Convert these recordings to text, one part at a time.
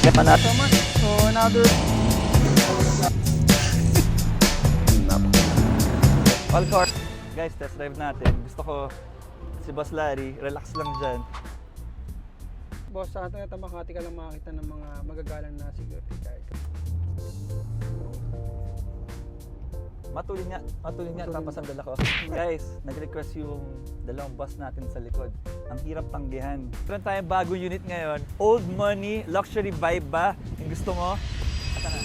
Get man So much. So another all car. Guys, test drive natin. Gusto ko si Boss Larry, relax lang dyan. boss, sa atin ito Makati ka lang makakita ng mga magagalang na security guard. Matulin nga, tapos ang dala ko. Guys, nag-request yung dalawang bus natin sa likod. Ang hirap tanggihan. Meron tayong bagong unit ngayon. Old money, luxury vibe ba? Yung gusto mo? Ata na.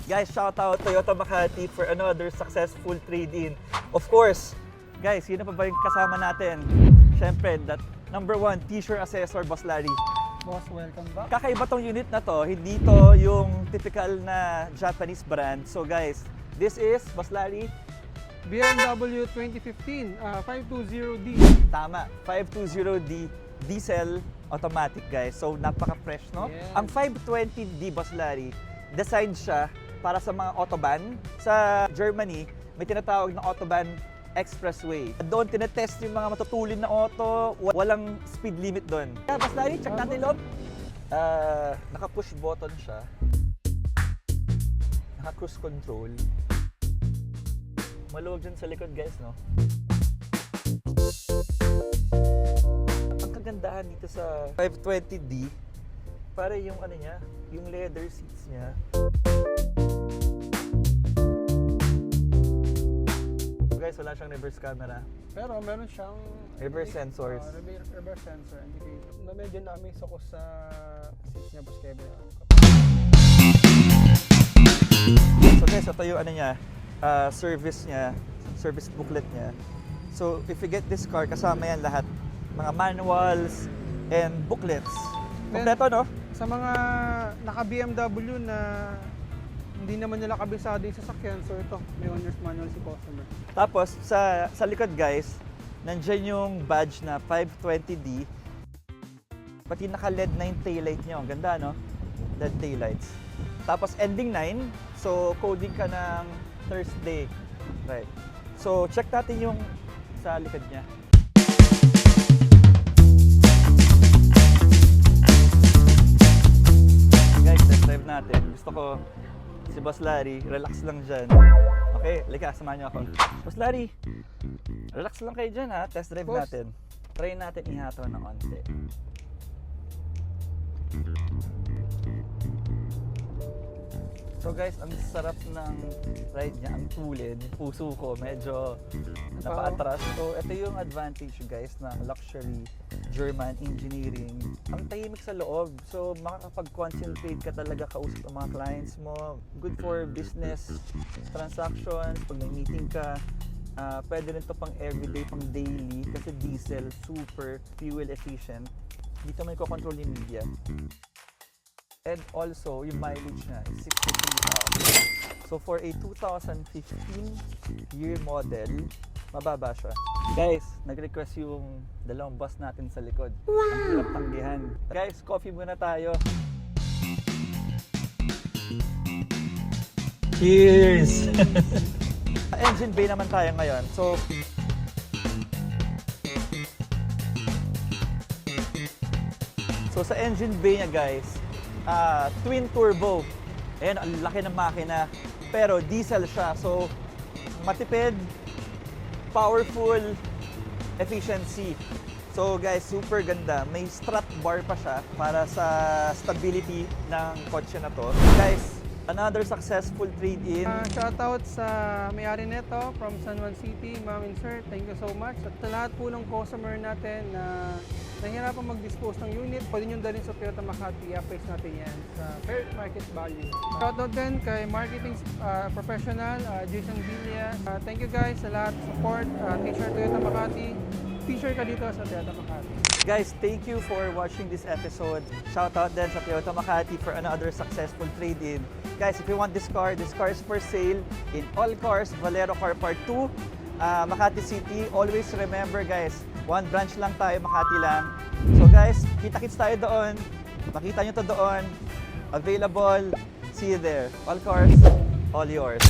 Guys, shout out Toyota Makati for another successful trade-in. Of course, guys, sino pa ba yung kasama natin? Siyempre, that number one, t-shirt accessor, Boss Larry. Boss, welcome back. Kakaiba tong unit na to, hindi to yung typical na Japanese brand. So guys, this is, Boss Larry, BMW 2015 520D. tama, 520D diesel automatic guys. So napaka-fresh, no? Yes. Ang 520D, Boss Larry, designed siya para sa mga autobahn. Sa Germany, may tinatawag na autobahn expressway. Doon tinetest yung mga matutulin na auto, walang speed limit doon. Kaya Boss Larry, check natin loob. Naka-push button siya. Naka-cruise control. Maluwag dyan sa likod guys, no? Ang kagandahan dito sa 520D, para yung ano niya, yung leather seats niya. Guys, wala siyang reverse camera. Pero meron siyang Reverse sensors. Reverse sensor indicator. Na medyo na-amaze ako sa seat niya, Boss Kevin. So guys, ito yung ano niya, service niya, service booklet niya. So if you get this car, kasama yan lahat. Mga manuals and booklets. Kompleto, no? Sa mga naka-BMW na hindi naman nila kabisado yung sasakyan, so ito, may owner's manual si customer. Tapos sa likod guys, nandyan yung badge na 520D. Pati naka-LED na yung taillight niya. Ang ganda, no? LED taillights. Tapos ending 9, so coding ka ng Thursday. Right. So check natin yung sa likod niya. Guys, test drive natin. Gusto ko si Boss Larry, relax lang dyan. Okay, lika, samahan niyo ako. Boss Larry, relax lang kayo dyan ha, test drive Boss. natin. Try natin ihato ng konti. So guys, ang sarap ng ride niya, ang tulid, puso ko medyo napaatras. So ito yung advantage guys ng luxury German engineering. Ang tahimik sa loob, so makakapag-concentrate ka talaga kausap ang mga clients mo. Good for business transactions, pag may meeting ka. Pwede rin to pang everyday, pang daily kasi diesel, super fuel efficient. Dito may ko-control yung media. And also, yung mileage niya is 63,000. So for a 2015 year model, mababa siya. Guys, nag-request yung dalawang bus natin sa likod. Wow! Ang hirap tanggihan. Guys, coffee muna tayo. Cheers! Engine bay naman tayo ngayon. So sa engine bay niya guys, twin turbo. Ayan, ang laki ng makina. Pero diesel siya. So, matipid, powerful, efficiency. So guys, super ganda. May strut bar pa siya para sa stability ng kotse na to. Guys, another successful trade-in. Shoutout sa may-ari nito from San Juan City, Ma'am and Sir. Thank you so much. At sa lahat po ng customer natin na nahihirapan mag-dispose ng unit, pwede nyo dalhin sa Toyota Makati. I-appraise natin yan sa fair market value. Shoutout din kay marketing professional, Jason Villa. Thank you guys sa lahat support. T-shirt Toyota Makati. T-shirt ka dito sa Toyota Makati. Guys, thank you for watching this episode. Shout out din sa Toyota Makati for another successful trade-in. Guys, if you want this car is for sale in All Cars, Valero Car Park 2, Makati City. Always remember guys, one branch lang tayo, Makati lang. So guys, kita-kits tayo doon. Makita nyo to doon. Available. See you there. All Cars, all yours.